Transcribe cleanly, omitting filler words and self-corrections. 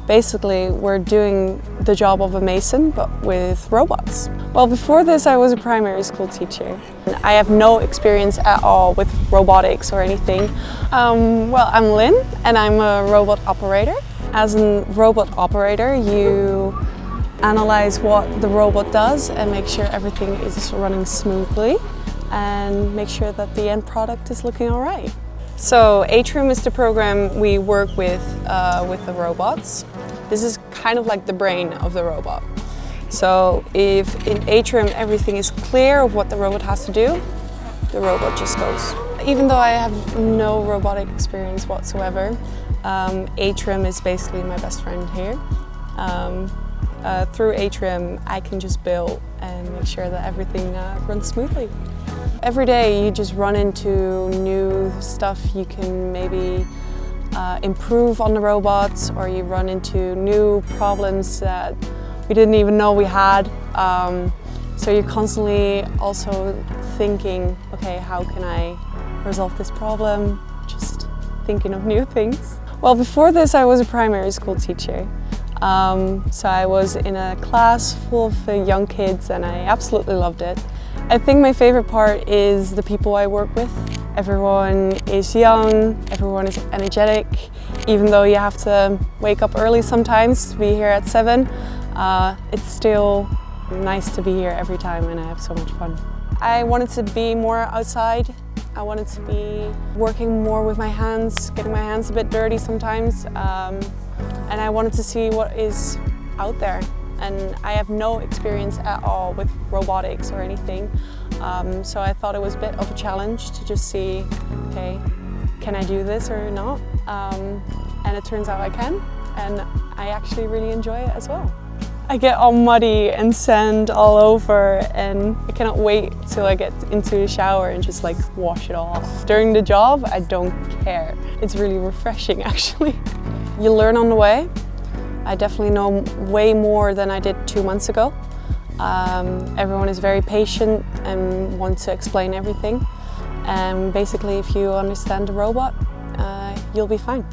Basically, we're doing the job of a mason, but with robots. Well, before this, I was a primary school teacher. I have no experience at all with robotics or anything. Well, I'm Lynn, and I'm a robot operator. As a robot operator, you analyze what the robot does and make sure everything is running smoothly and make sure that the end product is looking all right. So Atrium is the program we work with the robots. This is kind of like the brain of the robot. So if in Atrium everything is clear of what the robot has to do, the robot just goes. Even though I have no robotic experience whatsoever, Atrium is basically my best friend here. Through Atrium I can just build and make sure that everything runs smoothly. Every day you just run into new stuff you can maybe improve on the robots, or you run into new problems that we didn't even know we had. So you're constantly also thinking, okay, how can I resolve this problem? Just thinking of new things. Well, before this I was a primary school teacher. So I was in a class full of young kids and I absolutely loved it. I think my favorite part is the people I work with. Everyone is young, everyone is energetic. Even though you have to wake up early sometimes to be here at 7, it's still nice to be here every time and I have so much fun. I wanted to be more outside. I wanted to be working more with my hands, getting my hands a bit dirty sometimes. And I wanted to see what is out there. And I have no experience at all with robotics or anything. So I thought it was a bit of a challenge to just see, okay, can I do this or not? And it turns out I can, and I actually really enjoy it as well. I get all muddy and sand all over, and I cannot wait till I get into the shower and just like wash it all off. During the job, I don't care. It's really refreshing actually. You learn on the way. I definitely know way more than I did 2 months ago. Everyone is very patient and wants to explain everything. And basically, if you understand the robot, you'll be fine.